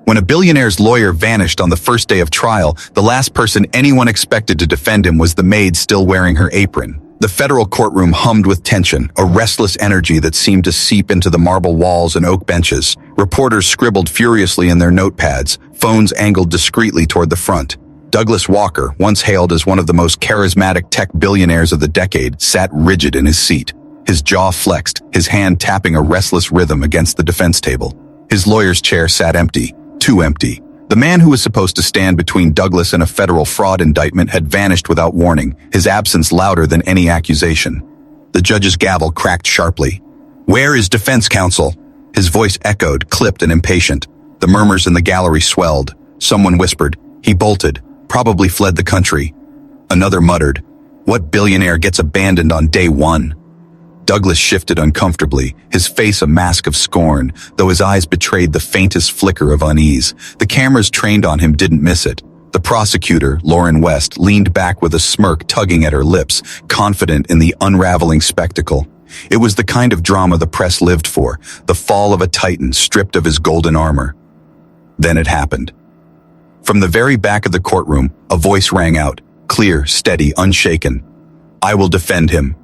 When a billionaire's lawyer vanished on the first day of trial, the last person anyone expected to defend him was the maid still wearing her apron. The federal courtroom hummed with tension, a restless energy that seemed to seep into the marble walls and oak benches. Reporters scribbled furiously in their notepads, phones angled discreetly toward the front. Douglas Walker, once hailed as one of the most charismatic tech billionaires of the decade, sat rigid in his seat. His jaw flexed, his hand tapping a restless rhythm against the defense table. His lawyer's chair sat empty, too empty. The man who was supposed to stand between Douglas and a federal fraud indictment had vanished without warning, his absence louder than any accusation. The judge's gavel cracked sharply. "Where is defense counsel?" His voice echoed, clipped and impatient. The murmurs in the gallery swelled. Someone whispered, "He bolted, probably fled the country." Another muttered, "What billionaire gets abandoned on day one?" Douglas shifted uncomfortably, his face a mask of scorn, though his eyes betrayed the faintest flicker of unease. The cameras trained on him didn't miss it. The prosecutor, Lauren West, leaned back with a smirk tugging at her lips, confident in the unraveling spectacle. It was the kind of drama the press lived for, the fall of a titan stripped of his golden armor. Then it happened. From the very back of the courtroom, a voice rang out, clear, steady, unshaken. "I will defend him."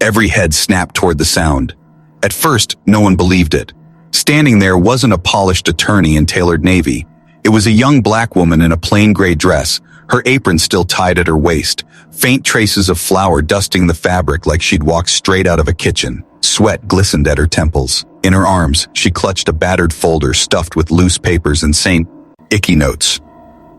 Every head snapped toward the sound. At first, no one believed it. Standing there wasn't a polished attorney in tailored navy. It was a young black woman in a plain gray dress, her apron still tied at her waist, faint traces of flour dusting the fabric like she'd walked straight out of a kitchen. Sweat glistened at her temples. In her arms, she clutched a battered folder stuffed with loose papers and icky notes.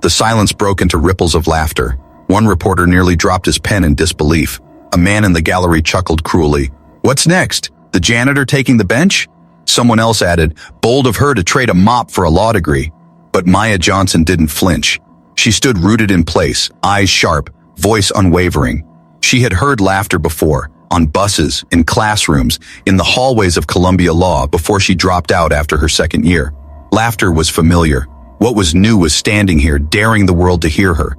The silence broke into ripples of laughter. One reporter nearly dropped his pen in disbelief. A man in the gallery chuckled cruelly. "What's next? The janitor taking the bench?" Someone else added, "Bold of her to trade a mop for a law degree." But Maya Johnson didn't flinch. She stood rooted in place, eyes sharp, voice unwavering. She had heard laughter before, on buses, in classrooms, in the hallways of Columbia Law before she dropped out after her second year. Laughter was familiar. What was new was standing here, daring the world to hear her.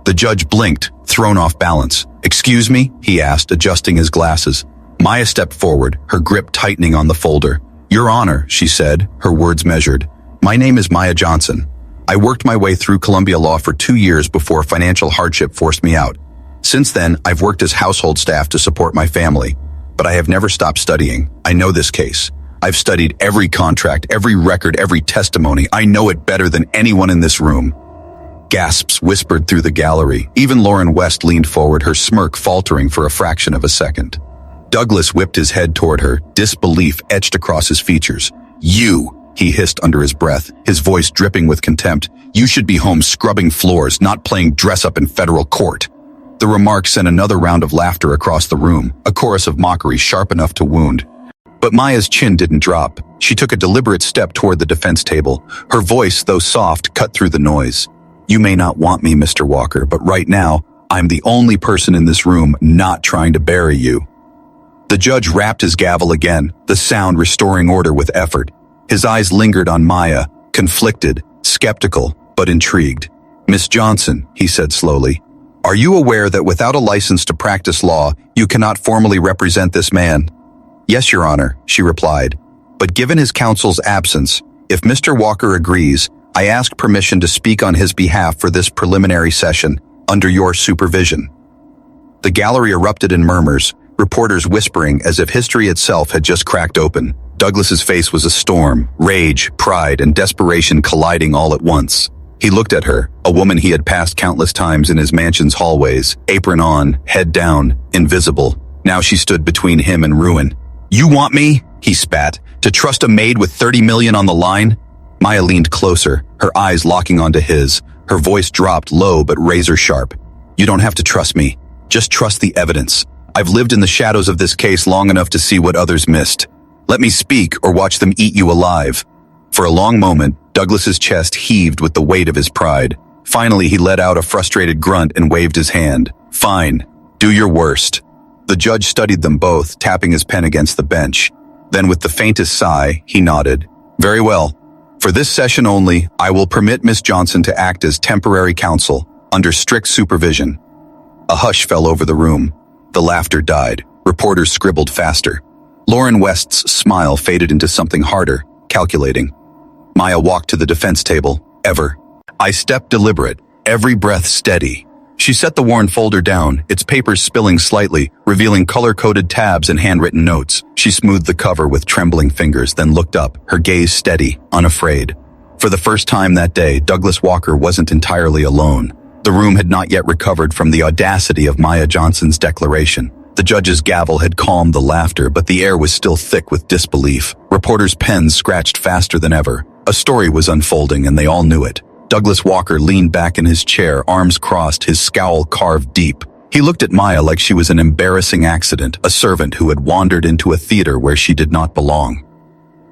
The judge blinked, thrown off balance. "Excuse me?" he asked, adjusting his glasses. Maya stepped forward, her grip tightening on the folder. "Your Honor," she said, her words measured. "My name is Maya Johnson. I worked my way through Columbia Law for 2 years before financial hardship forced me out. Since then, I've worked as household staff to support my family. But I have never stopped studying. I know this case. I've studied every contract, every record, every testimony. I know it better than anyone in this room." Gasps whispered through the gallery. Even Lauren West leaned forward, her smirk faltering for a fraction of a second. Douglas whipped his head toward her, disbelief etched across his features. "You," he hissed under his breath, his voice dripping with contempt. "You should be home scrubbing floors, not playing dress-up in federal court." The remark sent another round of laughter across the room, a chorus of mockery sharp enough to wound. But Maya's chin didn't drop. She took a deliberate step toward the defense table. Her voice, though soft, cut through the noise. "You may not want me, Mr. Walker, but right now, I'm the only person in this room not trying to bury you." The judge rapped his gavel again, the sound restoring order with effort. His eyes lingered on Maya, conflicted, skeptical, but intrigued. "Miss Johnson," he said slowly, "are you aware that without a license to practice law, you cannot formally represent this man?" "Yes, Your Honor," she replied. "But given his counsel's absence, if Mr. Walker agrees, I ask permission to speak on his behalf for this preliminary session, under your supervision." The gallery erupted in murmurs, reporters whispering as if history itself had just cracked open. Douglas's face was a storm, rage, pride, and desperation colliding all at once. He looked at her, a woman he had passed countless times in his mansion's hallways, apron on, head down, invisible. Now she stood between him and ruin. "You want me," he spat, "to trust a maid with 30 million on the line?" Maya leaned closer, her eyes locking onto his. Her voice dropped low but razor sharp. "You don't have to trust me. Just trust the evidence. I've lived in the shadows of this case long enough to see what others missed. Let me speak or watch them eat you alive." For a long moment, Douglas's chest heaved with the weight of his pride. Finally, he let out a frustrated grunt and waved his hand. "Fine. Do your worst." The judge studied them both, tapping his pen against the bench. Then with the faintest sigh, he nodded. "Very well. For this session only, I will permit Miss Johnson to act as temporary counsel, under strict supervision." A hush fell over the room. The laughter died. Reporters scribbled faster. Lauren West's smile faded into something harder, calculating. Maya walked to the defense table. Ever. I stepped deliberate, every breath steady. She set the worn folder down, its papers spilling slightly, revealing color-coded tabs and handwritten notes. She smoothed the cover with trembling fingers, then looked up, her gaze steady, unafraid. For the first time that day, Douglas Walker wasn't entirely alone. The room had not yet recovered from the audacity of Maya Johnson's declaration. The judge's gavel had calmed the laughter, but the air was still thick with disbelief. Reporters' pens scratched faster than ever. A story was unfolding, and they all knew it. Douglas Walker leaned back in his chair, arms crossed, his scowl carved deep. He looked at Maya like she was an embarrassing accident, a servant who had wandered into a theater where she did not belong.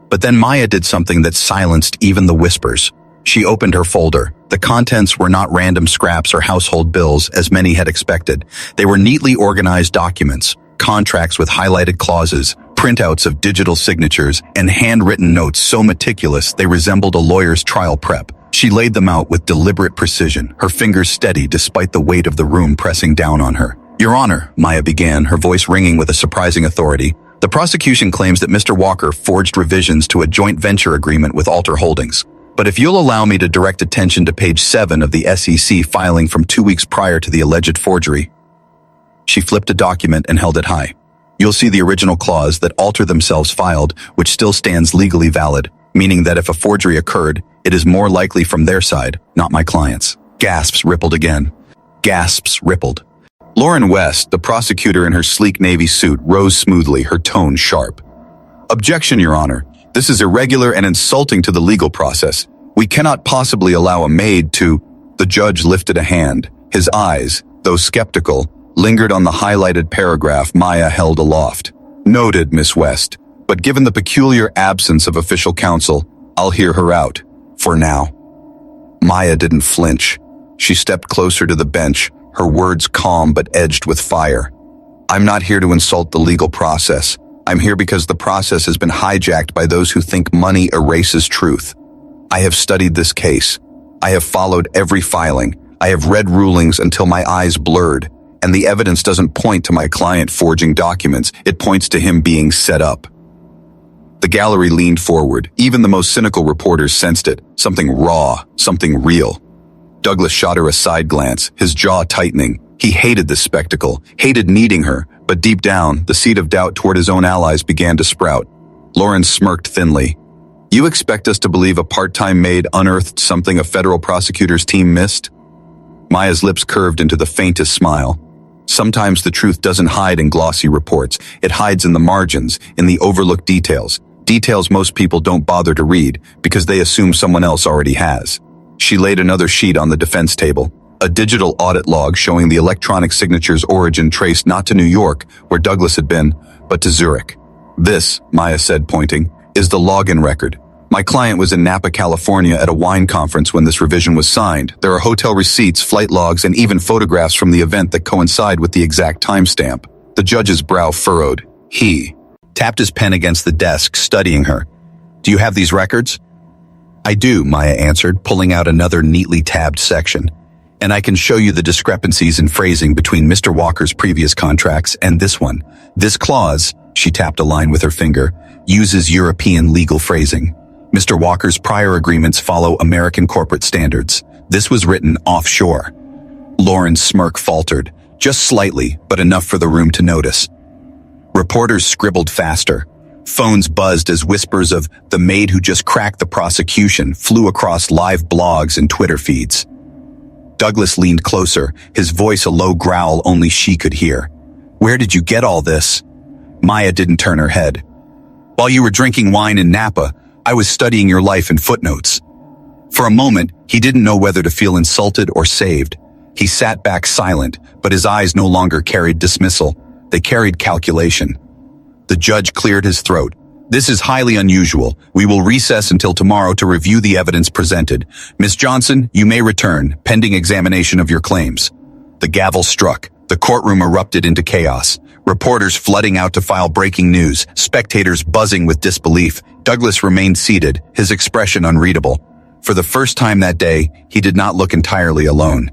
But then Maya did something that silenced even the whispers. She opened her folder. The contents were not random scraps or household bills, as many had expected. They were neatly organized documents, contracts with highlighted clauses, printouts of digital signatures, and handwritten notes so meticulous they resembled a lawyer's trial prep. She laid them out with deliberate precision, her fingers steady despite the weight of the room pressing down on her. "Your Honor," Maya began, her voice ringing with a surprising authority, "the prosecution claims that Mr. Walker forged revisions to a joint venture agreement with Alter Holdings. But if you'll allow me to direct attention to page 7 of the SEC filing from 2 weeks prior to the alleged forgery." She flipped a document and held it high. "You'll see the original clause that Alter themselves filed, which still stands legally valid, meaning that if a forgery occurred, it is more likely from their side, not my client's." Gasps rippled again. Gasps rippled. Lauren West, the prosecutor in her sleek navy suit, rose smoothly, her tone sharp. "Objection, Your Honor. This is irregular and insulting to the legal process. We cannot possibly allow a maid to—" The judge lifted a hand. His eyes, though skeptical, lingered on the highlighted paragraph Maya held aloft. "Noted, Miss West. But given the peculiar absence of official counsel, I'll hear her out. For now." Maya didn't flinch. She stepped closer to the bench, her words calm but edged with fire. "I'm not here to insult the legal process. I'm here because the process has been hijacked by those who think money erases truth. I have studied this case. I have followed every filing. I have read rulings until my eyes blurred, and the evidence doesn't point to my client forging documents. It points to him being set up." The gallery leaned forward. Even the most cynical reporters sensed it. Something raw, something real. Douglas shot her a side glance, his jaw tightening. He hated this spectacle, hated needing her, but deep down, the seed of doubt toward his own allies began to sprout. Lauren smirked thinly. "You expect us to believe a part-time maid unearthed something a federal prosecutor's team missed?" Maya's lips curved into the faintest smile. "Sometimes the truth doesn't hide in glossy reports. It hides in the margins, in the overlooked details. Details most people don't bother to read because they assume someone else already has." She laid another sheet on the defense table. A digital audit log showing the electronic signature's origin traced not to New York, where Douglas had been, but to Zurich. "This," Maya said, pointing, "is the login record. My client was in Napa, California at a wine conference when this revision was signed. There are hotel receipts, flight logs, and even photographs from the event that coincide with the exact timestamp." The judge's brow furrowed. He tapped his pen against the desk, studying her. "Do you have these records?" "I do," Maya answered, pulling out another neatly tabbed section. "And I can show you the discrepancies in phrasing between Mr. Walker's previous contracts and this one. This clause," she tapped a line with her finger, "uses European legal phrasing. Mr. Walker's prior agreements follow American corporate standards. This was written offshore." Lauren's smirk faltered, just slightly, but enough for the room to notice. Reporters scribbled faster. Phones buzzed as whispers of "the maid who just cracked the prosecution" flew across live blogs and Twitter feeds. Douglas leaned closer, his voice a low growl only she could hear. "Where did you get all this?" Maya didn't turn her head. "While you were drinking wine in Napa, I was studying your life in footnotes." For a moment, he didn't know whether to feel insulted or saved. He sat back silent, but his eyes no longer carried dismissal. They carried calculation. The judge cleared his throat. "This is highly unusual. We will recess until tomorrow to review the evidence presented. Miss Johnson, you may return, pending examination of your claims." The gavel struck. The courtroom erupted into chaos. Reporters flooding out to file breaking news, spectators buzzing with disbelief. Douglas remained seated, his expression unreadable. For the first time that day, he did not look entirely alone.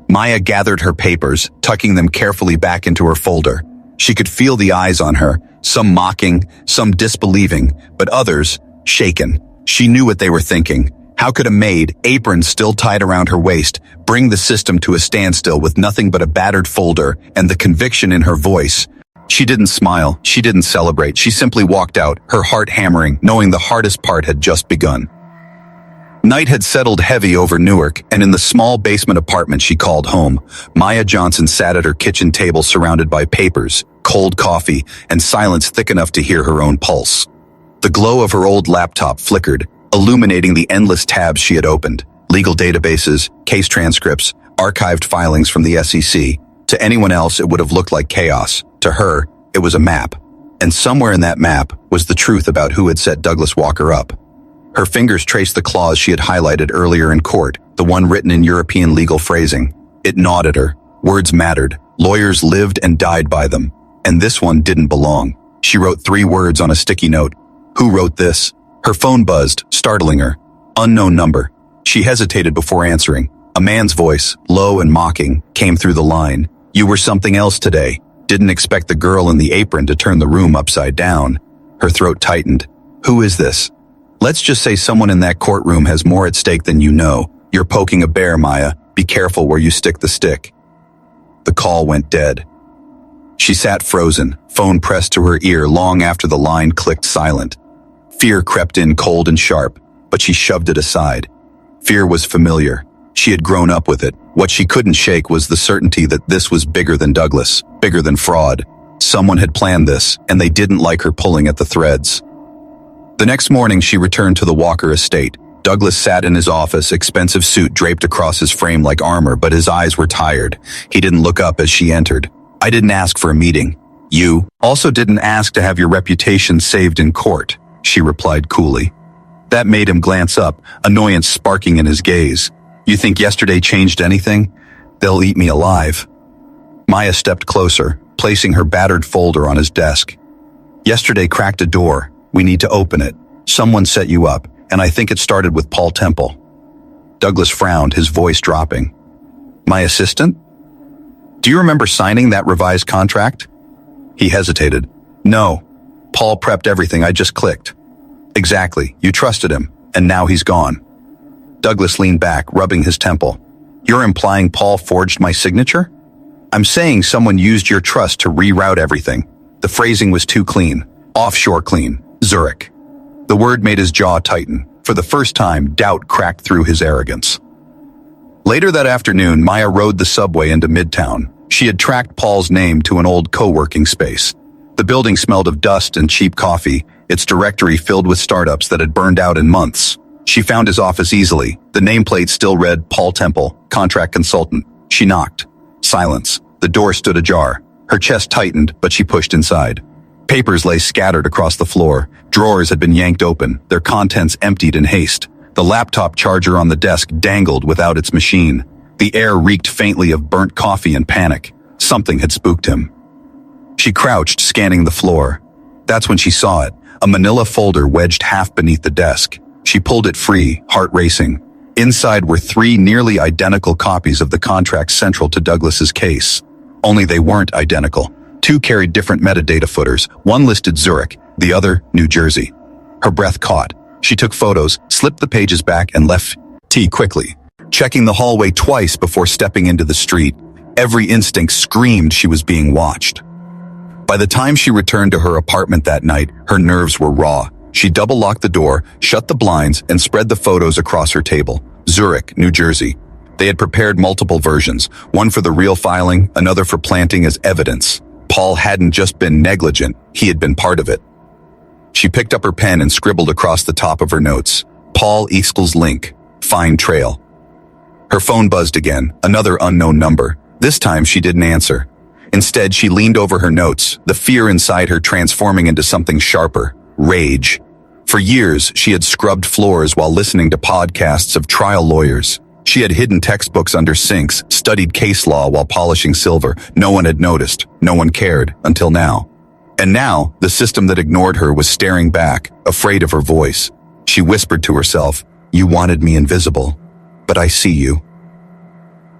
Maya gathered her papers, tucking them carefully back into her folder. She could feel the eyes on her, some mocking, some disbelieving, but others shaken. She knew what they were thinking. How could a maid, apron still tied around her waist, bring the system to a standstill with nothing but a battered folder and the conviction in her voice? She didn't smile, she didn't celebrate, she simply walked out, her heart hammering, knowing the hardest part had just begun. Night had settled heavy over Newark, and in the small basement apartment she called home, Maya Johnson sat at her kitchen table surrounded by papers, cold coffee, and silence thick enough to hear her own pulse. The glow of her old laptop flickered, illuminating the endless tabs she had opened: legal databases, case transcripts, archived filings from the SEC. To anyone else, it would have looked like chaos. To her, it was a map. And somewhere in that map was the truth about who had set Douglas Walker up. Her fingers traced the clause she had highlighted earlier in court, the one written in European legal phrasing. It gnawed at her. Words mattered. Lawyers lived and died by them. And this one didn't belong. She wrote 3 words on a sticky note. Who wrote this? Her phone buzzed, startling her. Unknown number. She hesitated before answering. A man's voice, low and mocking, came through the line. You were something else today. Didn't expect the girl in the apron to turn the room upside down. Her throat tightened. Who is this? Let's just say someone in that courtroom has more at stake than you know. You're poking a bear, Maya. Be careful where you stick the stick. The call went dead. She sat frozen, phone pressed to her ear long after the line clicked silent. Fear crept in cold and sharp, but she shoved it aside. Fear was familiar. She had grown up with it. What she couldn't shake was the certainty that this was bigger than Douglas, bigger than fraud. Someone had planned this, and they didn't like her pulling at the threads. The next morning, she returned to the Walker estate. Douglas sat in his office, expensive suit draped across his frame like armor, but his eyes were tired. He didn't look up as she entered. I didn't ask for a meeting. You also didn't ask to have your reputation saved in court, she replied coolly. That made him glance up, annoyance sparking in his gaze. You think yesterday changed anything? They'll eat me alive. Maya stepped closer, placing her battered folder on his desk. Yesterday cracked a door. We need to open it. Someone set you up, and I think it started with Paul Temple. Douglas frowned, his voice dropping. My assistant? Do you remember signing that revised contract? He hesitated. No. Paul prepped everything, I just clicked. Exactly. You trusted him, and now he's gone. Douglas leaned back, rubbing his temple. You're implying Paul forged my signature? I'm saying someone used your trust to reroute everything. The phrasing was too clean. Offshore clean. Zurich. The word made his jaw tighten. For the first time, doubt cracked through his arrogance. Later that afternoon, Maya rode the subway into Midtown. She had tracked Paul's name to an old co-working space. The building smelled of dust and cheap coffee, its directory filled with startups that had burned out in months. She found his office easily. The nameplate still read Paul Temple, contract consultant. She knocked. Silence. The door stood ajar. Her chest tightened, but she pushed inside. Papers lay scattered across the floor. Drawers had been yanked open, their contents emptied in haste. The laptop charger on the desk dangled without its machine. The air reeked faintly of burnt coffee and panic. Something had spooked him. She crouched, scanning the floor. That's when she saw it, a manila folder wedged half beneath the desk. She pulled it free, heart racing. Inside were 3 nearly identical copies of the contract central to Douglas's case. Only they weren't identical. 2 carried different metadata footers. One listed Zurich, the other New Jersey. Her breath caught. She took photos, slipped the pages back, and left quickly, checking the hallway twice before stepping into the street. Every instinct screamed she was being watched. By the time she returned to her apartment that night, her nerves were raw. She double-locked the door, shut the blinds, and spread the photos across her table. Zurich, New Jersey. They had prepared multiple versions, one for the real filing, another for planting as evidence. Paul hadn't just been negligent, he had been part of it. She picked up her pen and scribbled across the top of her notes. Paul equals link. Fine trail. Her phone buzzed again, another unknown number. This time she didn't answer. Instead, she leaned over her notes, the fear inside her transforming into something sharper. Rage. For years, she had scrubbed floors while listening to podcasts of trial lawyers. She had hidden textbooks under sinks, studied case law while polishing silver. No one had noticed. No one cared, until now. And now, the system that ignored her was staring back, afraid of her voice. She whispered to herself, "You wanted me invisible, but I see you."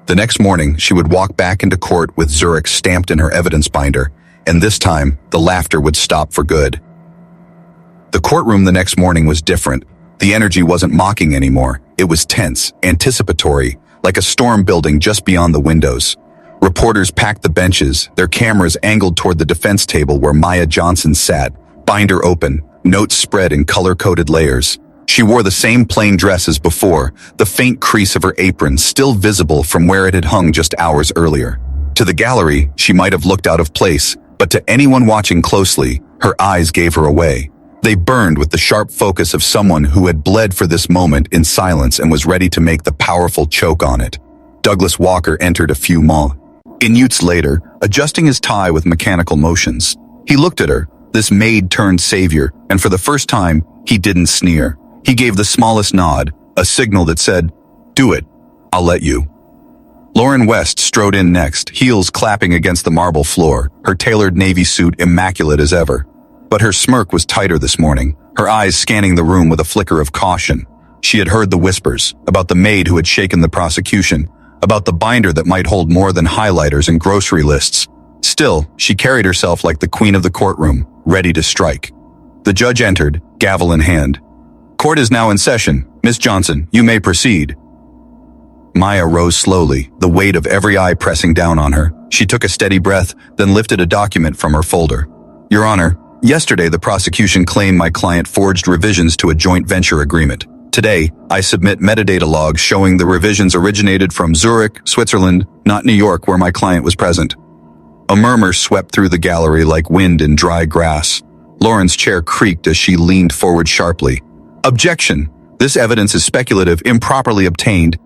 The next morning, she would walk back into court with Zurich stamped in her evidence binder, and this time, the laughter would stop for good. The courtroom the next morning was different. The energy wasn't mocking anymore. It was tense, anticipatory, like a storm building just beyond the windows. Reporters packed the benches, their cameras angled toward the defense table where Maya Johnson sat, binder open, notes spread in color-coded layers. She wore the same plain dress as before, the faint crease of her apron still visible from where it had hung just hours earlier. To the gallery, she might have looked out of place, but to anyone watching closely, her eyes gave her away. They burned with the sharp focus of someone who had bled for this moment in silence and was ready to make the powerful choke on it. Douglas Walker entered a few minutes later, adjusting his tie with mechanical motions. He looked at her, this maid-turned-savior, and for the first time, he didn't sneer. He gave the smallest nod, a signal that said, "Do it, I'll let you." Lauren West strode in next, heels clapping against the marble floor, her tailored navy suit immaculate as ever. But her smirk was tighter this morning, her eyes scanning the room with a flicker of caution. She had heard the whispers about the maid who had shaken the prosecution, about the binder that might hold more than highlighters and grocery lists. Still, she carried herself like the queen of the courtroom, ready to strike. The judge entered, gavel in hand. "Court is now in session. Miss Johnson, you may proceed." Maya rose slowly, the weight of every eye pressing down on her. She took a steady breath, then lifted a document from her folder. "Your Honor, yesterday the prosecution claimed my client forged revisions to a joint venture agreement. Today, I submit metadata logs showing the revisions originated from Zurich, Switzerland, not New York where my client was present." A murmur swept through the gallery like wind in dry grass. Lauren's chair creaked as she leaned forward sharply. "Objection! This evidence is speculative, improperly obtained."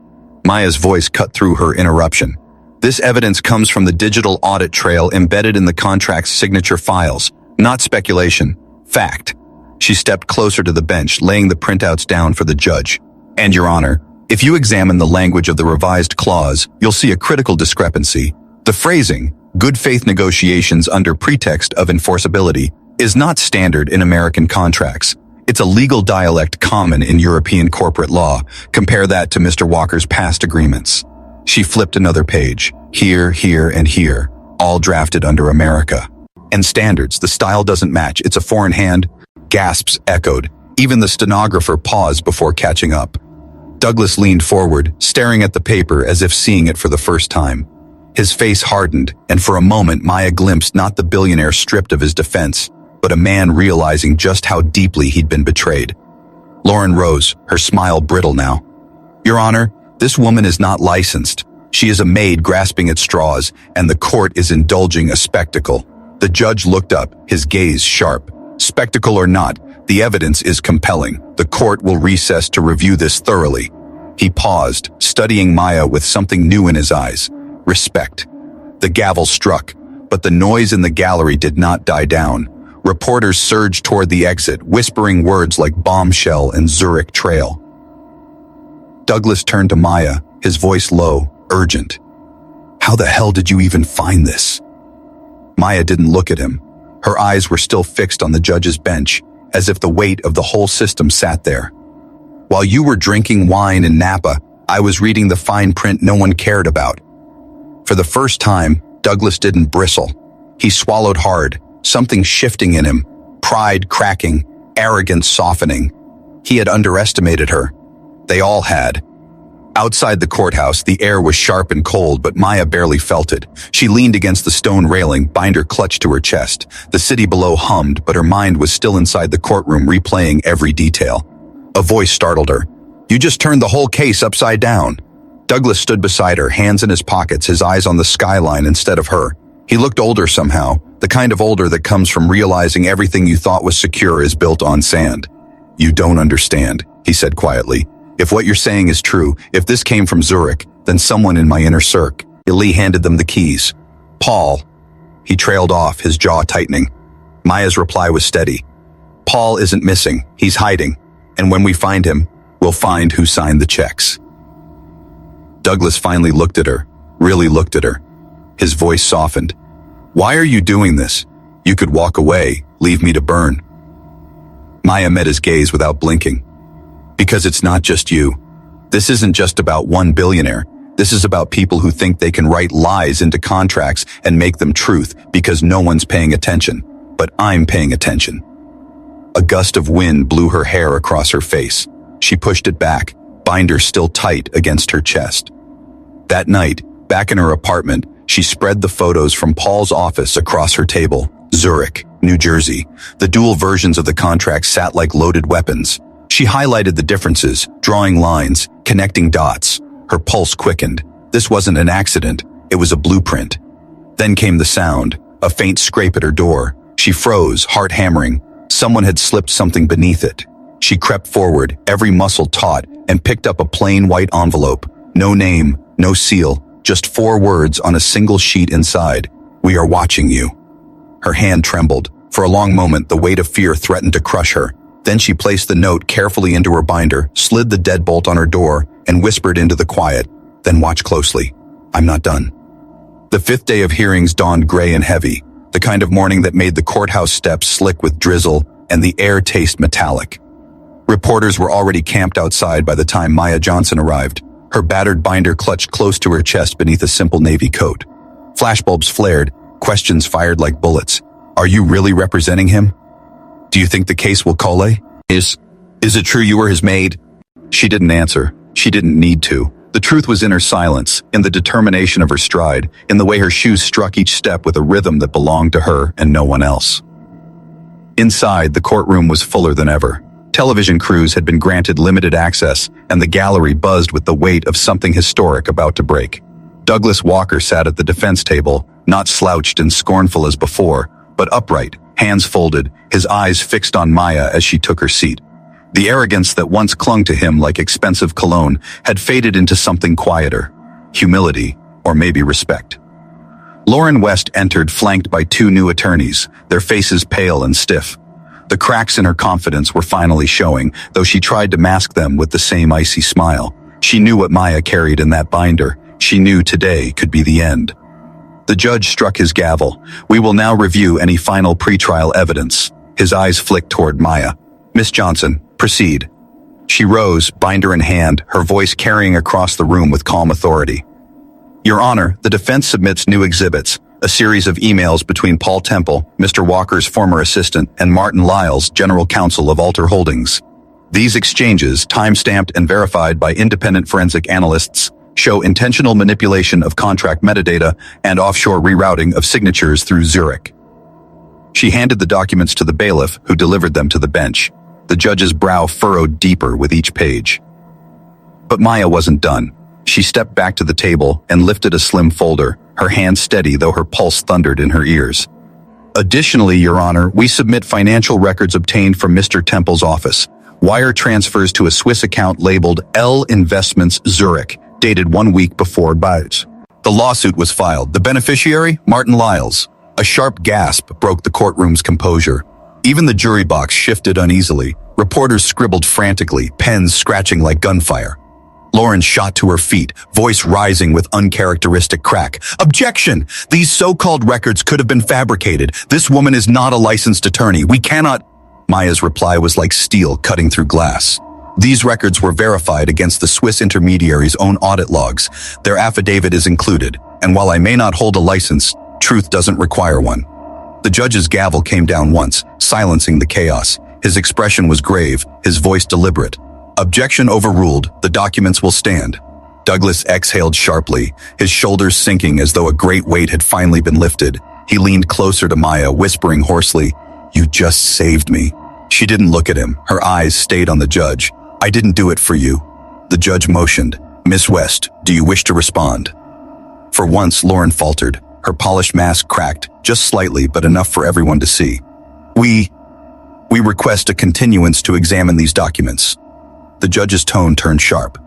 Maya's voice cut through her interruption. "This evidence comes from the digital audit trail embedded in the contract's signature files. Not speculation. Fact." She stepped closer to the bench, laying the printouts down for the judge. "And Your Honor, if you examine the language of the revised clause, you'll see a critical discrepancy. The phrasing, good faith negotiations under pretext of enforceability, is not standard in American contracts. It's a legal dialect common in European corporate law. Compare that to Mr. Walker's past agreements." She flipped another page. Here, here, and here, all drafted under America. "And standards, the style doesn't match. It's a foreign hand." Gasps echoed. Even the stenographer paused before catching up. Douglas leaned forward, staring at the paper as if seeing it for the first time. His face hardened, and for a moment Maya glimpsed not the billionaire stripped of his defense, but a man realizing just how deeply he'd been betrayed. Lauren rose, her smile brittle now. "Your Honor, this woman is not licensed. She is a maid grasping at straws, and the court is indulging a spectacle." The judge looked up, his gaze sharp. "Spectacle or not, the evidence is compelling. The court will recess to review this thoroughly." He paused, studying Maya with something new in his eyes. Respect. The gavel struck, but the noise in the gallery did not die down. Reporters surged toward the exit, whispering words like bombshell and Zurich trail. Douglas turned to Maya, his voice low, urgent. "How the hell did you even find this?" Maya didn't look at him. Her eyes were still fixed on the judge's bench, as if the weight of the whole system sat there. "While you were drinking wine in Napa, I was reading the fine print no one cared about." For the first time, Douglas didn't bristle. He swallowed hard, something shifting in him, pride cracking, arrogance softening. He had underestimated her. They all had. Outside the courthouse, the air was sharp and cold, but Maya barely felt it. She leaned against the stone railing, binder clutched to her chest. The city below hummed, but her mind was still inside the courtroom, replaying every detail. A voice startled her. "You just turned the whole case upside down." Douglas stood beside her, hands in his pockets, his eyes on the skyline instead of her. He looked older somehow, the kind of older that comes from realizing everything you thought was secure is built on sand. "You don't understand," he said quietly. "If what you're saying is true, if this came from Zurich, then someone in my inner circle." Lee handed them the keys. "Paul." He trailed off, his jaw tightening. Maya's reply was steady. "Paul isn't missing, he's hiding. And when we find him, we'll find who signed the checks." Douglas finally looked at her, really looked at her. His voice softened. "Why are you doing this? You could walk away, leave me to burn." Maya met his gaze without blinking. "Because it's not just you. This isn't just about one billionaire. This is about people who think they can write lies into contracts and make them truth because no one's paying attention. But I'm paying attention." A gust of wind blew her hair across her face. She pushed it back, binder still tight against her chest. That night, back in her apartment, she spread the photos from Paul's office across her table. Zurich, New Jersey. The dual versions of the contract sat like loaded weapons. She highlighted the differences, drawing lines, connecting dots. Her pulse quickened. This wasn't an accident. It was a blueprint. Then came the sound, a faint scrape at her door. She froze, heart hammering. Someone had slipped something beneath it. She crept forward, every muscle taut, and picked up a plain white envelope. No name, no seal, just 4 words on a single sheet inside. "We are watching you." Her hand trembled. For a long moment, the weight of fear threatened to crush her. Then she placed the note carefully into her binder, slid the deadbolt on her door, and whispered into the quiet, "Then watch closely. I'm not done." The 5th day of hearings dawned gray and heavy, the kind of morning that made the courthouse steps slick with drizzle and the air taste metallic. Reporters were already camped outside by the time Maya Johnson arrived, her battered binder clutched close to her chest beneath a simple navy coat. Flashbulbs flared, questions fired like bullets. "Are you really representing him? Do you think the case will colle? Is it true you were his maid?" She didn't answer. She didn't need to. The truth was in her silence, in the determination of her stride, in the way her shoes struck each step with a rhythm that belonged to her and no one else. Inside, the courtroom was fuller than ever. Television crews had been granted limited access, and the gallery buzzed with the weight of something historic about to break. Douglas Walker sat at the defense table, not slouched and scornful as before, but upright, hands folded, his eyes fixed on Maya as she took her seat. The arrogance that once clung to him like expensive cologne had faded into something quieter, humility, or maybe respect. Lauren West entered flanked by 2 new attorneys, their faces pale and stiff. The cracks in her confidence were finally showing, though she tried to mask them with the same icy smile. She knew what Maya carried in that binder. She knew today could be the end. The judge struck his gavel. "We will now review any final pretrial evidence." His eyes flicked toward Maya. "Miss Johnson, proceed." She rose, binder in hand, her voice carrying across the room with calm authority. "Your Honor, the defense submits new exhibits, a series of emails between Paul Temple, Mr. Walker's former assistant, and Martin Lyles, general counsel of Alter Holdings. These exchanges, time-stamped and verified by independent forensic analysts, show intentional manipulation of contract metadata and offshore rerouting of signatures through Zurich." She handed the documents to the bailiff, who delivered them to the bench. The judge's brow furrowed deeper with each page. But Maya wasn't done. She stepped back to the table and lifted a slim folder, her hand steady though her pulse thundered in her ears. "Additionally, Your Honor, we submit financial records obtained from Mr. Temple's office. Wire transfers to a Swiss account labeled L Investments Zurich, dated 1 week before Bates. The lawsuit was filed. The beneficiary, Martin Lyles. A sharp gasp broke the courtroom's composure. Even the jury box shifted uneasily. Reporters scribbled frantically, pens scratching like gunfire. Lauren shot to her feet, voice rising with uncharacteristic crack. "Objection! These so-called records could have been fabricated. This woman is not a licensed attorney. We cannot—" Maya's reply was like steel cutting through glass. "These records were verified against the Swiss intermediary's own audit logs. Their affidavit is included, and while I may not hold a license, truth doesn't require one." The judge's gavel came down once, silencing the chaos. His expression was grave, his voice deliberate. "Objection overruled. The documents will stand." Douglas exhaled sharply, his shoulders sinking as though a great weight had finally been lifted. He leaned closer to Maya, whispering hoarsely, "You just saved me." She didn't look at him. Her eyes stayed on the judge. "I didn't do it for you." The judge motioned. "Miss West, do you wish to respond?" For once, Lauren faltered. Her polished mask cracked, just slightly, but enough for everyone to see. We request a continuance to examine these documents." The judge's tone turned sharp.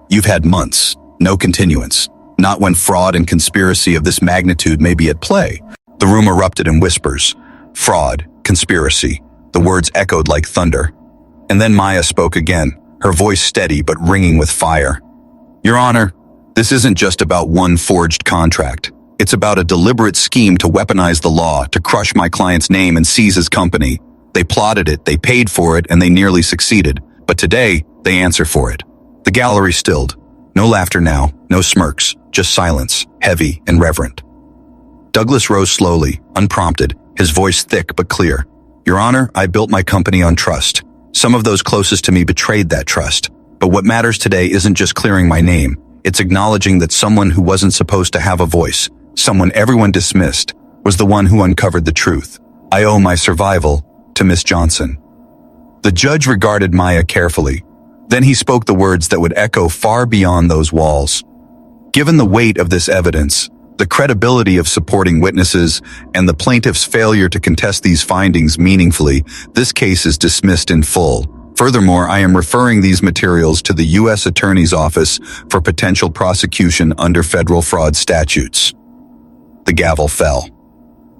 "You've had months. No continuance. Not when fraud and conspiracy of this magnitude may be at play." The room erupted in whispers. Fraud, conspiracy. The words echoed like thunder. And then Maya spoke again, her voice steady but ringing with fire. "Your Honor, this isn't just about one forged contract. It's about a deliberate scheme to weaponize the law, to crush my client's name and seize his company. They plotted it, they paid for it, and they nearly succeeded. But today, they answer for it." The gallery stilled. No laughter now, no smirks, just silence, heavy and reverent. Douglas rose slowly, unprompted, his voice thick but clear. "Your Honor, I built my company on trust. Some of those closest to me betrayed that trust. But what matters today isn't just clearing my name. It's acknowledging that someone who wasn't supposed to have a voice, someone everyone dismissed, was the one who uncovered the truth. I owe my survival to Miss Johnson. The judge regarded Maya carefully. Then he spoke the words that would echo far beyond those walls. Given the weight of this evidence, the credibility of supporting witnesses, and the plaintiff's failure to contest these findings meaningfully, this case is dismissed in full. Furthermore, I am referring these materials to the U.S. Attorney's Office for potential prosecution under federal fraud statutes. The gavel fell.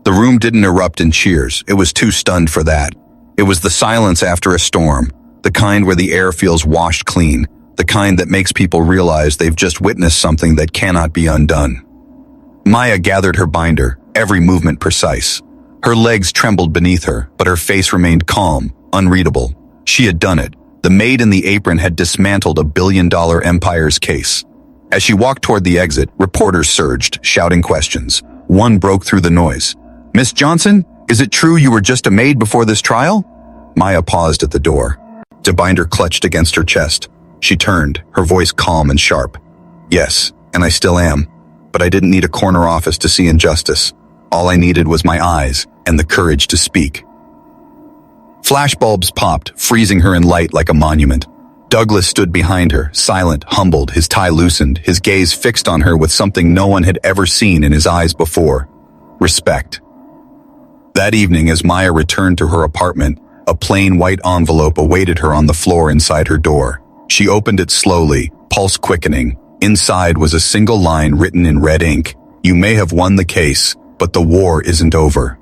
The room didn't erupt in cheers. It was too stunned for that. It was the silence after a storm, the kind where the air feels washed clean, the kind that makes people realize they've just witnessed something that cannot be undone. Maya gathered her binder, every movement precise. Her legs trembled beneath her, but her face remained calm, unreadable. She had done it. The maid in the apron had dismantled a billion-dollar empire's case. As she walked toward the exit, reporters surged, shouting questions. One broke through the noise. "Miss Johnson, is it true you were just a maid before this trial?" Maya paused at the door. The binder clutched against her chest. She turned, her voice calm and sharp. "Yes, and I still am. But I didn't need a corner office to see injustice. All I needed was my eyes and the courage to speak." Flashbulbs popped, freezing her in light like a monument. Douglas stood behind her, silent, humbled, his tie loosened, his gaze fixed on her with something no one had ever seen in his eyes before. Respect. That evening, as Maya returned to her apartment, a plain white envelope awaited her on the floor inside her door. She opened it slowly, pulse quickening. Inside was a single line written in red ink. "You may have won the case, but the war isn't over."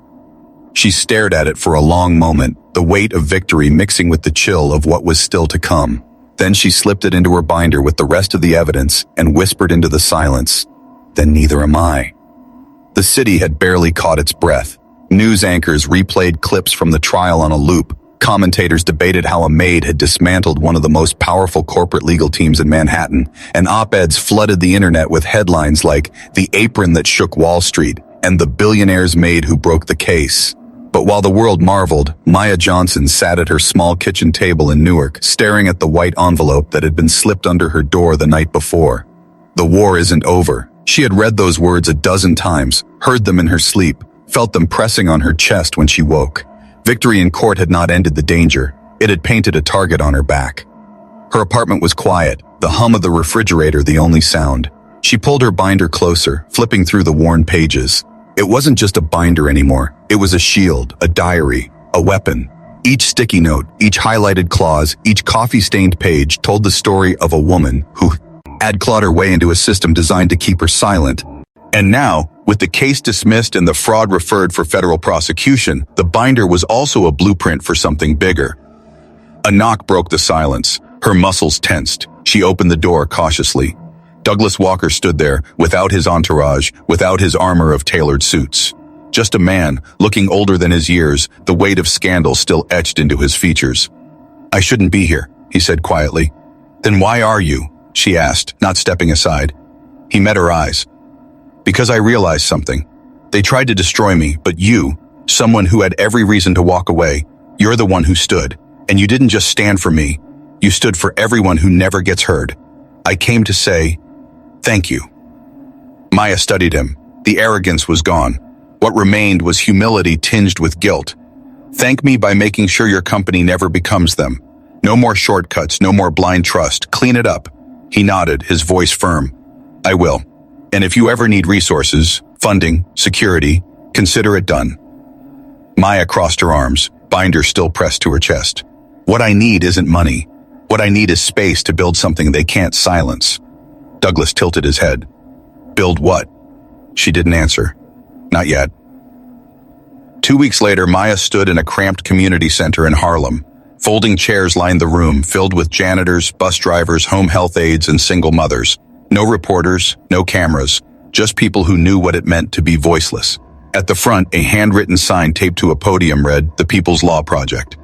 She stared at it for a long moment, the weight of victory mixing with the chill of what was still to come. Then she slipped it into her binder with the rest of the evidence and whispered into the silence, "Then neither am I." The city had barely caught its breath. News anchors replayed clips from the trial on a loop. Commentators debated how a maid had dismantled one of the most powerful corporate legal teams in Manhattan, and op-eds flooded the internet with headlines like "The Apron That Shook Wall Street" and "The Billionaire's Maid Who Broke the Case." But while the world marveled, Maya Johnson sat at her small kitchen table in Newark, staring at the white envelope that had been slipped under her door the night before. The war isn't over. She had read those words a dozen times, heard them in her sleep, felt them pressing on her chest when she woke. Victory in court had not ended the danger. It had painted a target on her back. Her apartment was quiet, the hum of the refrigerator the only sound. She pulled her binder closer, flipping through the worn pages. It wasn't just a binder anymore. It was a shield, a diary, a weapon. Each sticky note, each highlighted clause, each coffee-stained page told the story of a woman who had clawed her way into a system designed to keep her silent. And now, with the case dismissed and the fraud referred for federal prosecution, the binder was also a blueprint for something bigger. A knock broke the silence. Her muscles tensed. She opened the door cautiously. Douglas Walker stood there, without his entourage, without his armor of tailored suits. Just a man, looking older than his years, the weight of scandal still etched into his features. "I shouldn't be here," he said quietly. "Then why are you?" she asked, not stepping aside. He met her eyes. "Because I realized something. They tried to destroy me, but you, someone who had every reason to walk away, you're the one who stood. And you didn't just stand for me. You stood for everyone who never gets heard. I came to say, thank you." Maya studied him. The arrogance was gone. What remained was humility tinged with guilt. "Thank me by making sure your company never becomes them. No more shortcuts, no more blind trust. Clean it up." He nodded, his voice firm. "I will. And if you ever need resources, funding, security, consider it done." Maya crossed her arms, binder still pressed to her chest. "What I need isn't money. What I need is space to build something they can't silence." Douglas tilted his head. "Build what?" She didn't answer. "Not yet." 2 weeks later, Maya stood in a cramped community center in Harlem. Folding chairs lined the room, filled with janitors, bus drivers, home health aides, and single mothers. No reporters, no cameras, just people who knew what it meant to be voiceless. At the front, a handwritten sign taped to a podium read, "The People's Law Project."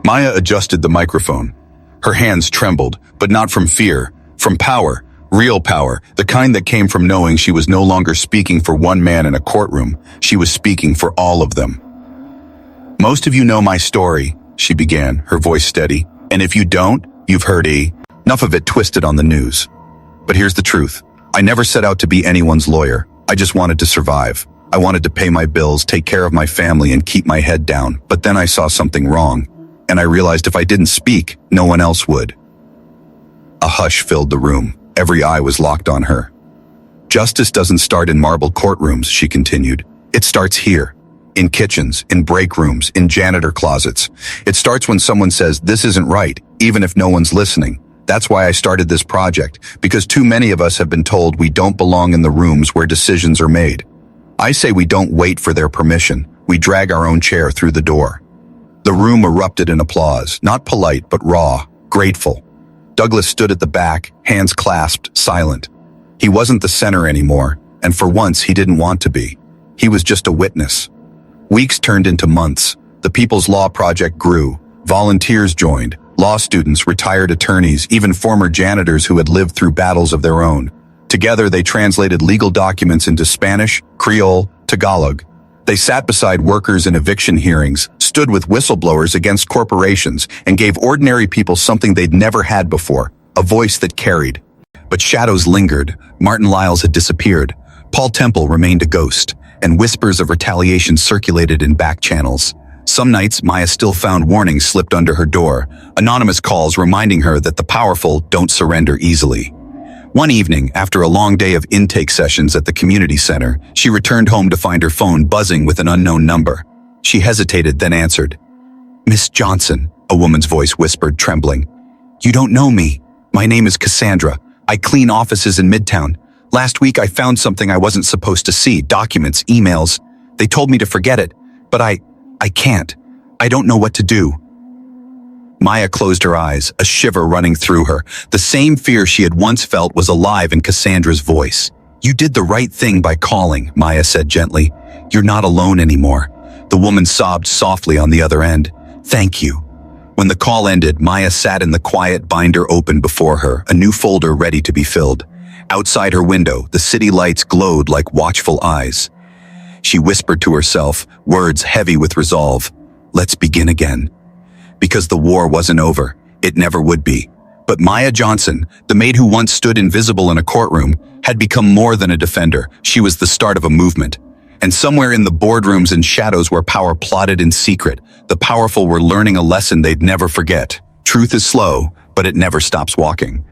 Maya adjusted the microphone. Her hands trembled, but not from fear, from power. Real power, the kind that came from knowing she was no longer speaking for one man in a courtroom. She was speaking for all of them. "Most of you know my story," she began, her voice steady. And if you don't, you've heard enough of it twisted on the news. But here's the truth. I never set out to be anyone's lawyer. I just wanted to survive. I wanted to pay my bills, take care of my family, and keep my head down. But then I saw something wrong, and I realized if I didn't speak, no one else would. A hush filled the room. Every eye was locked on her. Justice doesn't start in marble courtrooms, she continued. It starts here. In kitchens, in break rooms, in janitor closets. It starts when someone says, this isn't right, even if no one's listening. That's why I started this project, because too many of us have been told we don't belong in the rooms where decisions are made. I say we don't wait for their permission. We drag our own chair through the door. The room erupted in applause, not polite, but raw, grateful. Douglas stood at the back, hands clasped, silent. He wasn't the center anymore, and for once he didn't want to be. He was just a witness. Weeks turned into months. The People's Law Project grew. Volunteers joined. Law students, retired attorneys, even former janitors who had lived through battles of their own. Together, they translated legal documents into Spanish, Creole, Tagalog. They sat beside workers in eviction hearings, stood with whistleblowers against corporations, and gave ordinary people something they'd never had before, a voice that carried. But shadows lingered. Martin Lyles had disappeared. Paul Temple remained a ghost, and whispers of retaliation circulated in back channels. Some nights, Maya still found warnings slipped under her door, anonymous calls reminding her that the powerful don't surrender easily. One evening, after a long day of intake sessions at the community center, she returned home to find her phone buzzing with an unknown number. She hesitated, then answered. Miss Johnson, a woman's voice whispered, trembling. You don't know me. My name is Cassandra. I clean offices in Midtown. Last week I found something I wasn't supposed to see, documents, emails. They told me to forget it, but I can't. I don't know what to do. Maya closed her eyes, a shiver running through her. The same fear she had once felt was alive in Cassandra's voice. You did the right thing by calling, Maya said gently. You're not alone anymore. The woman sobbed softly on the other end. Thank you. When the call ended, Maya sat in the quiet binder open before her, a new folder ready to be filled. Outside her window, the city lights glowed like watchful eyes. She whispered to herself, words heavy with resolve. Let's begin again. Because the war wasn't over. It never would be. But Maya Johnson, the maid who once stood invisible in a courtroom, had become more than a defender. She was the start of a movement. And somewhere in the boardrooms and shadows where power plotted in secret, the powerful were learning a lesson they'd never forget. Truth is slow, but it never stops walking.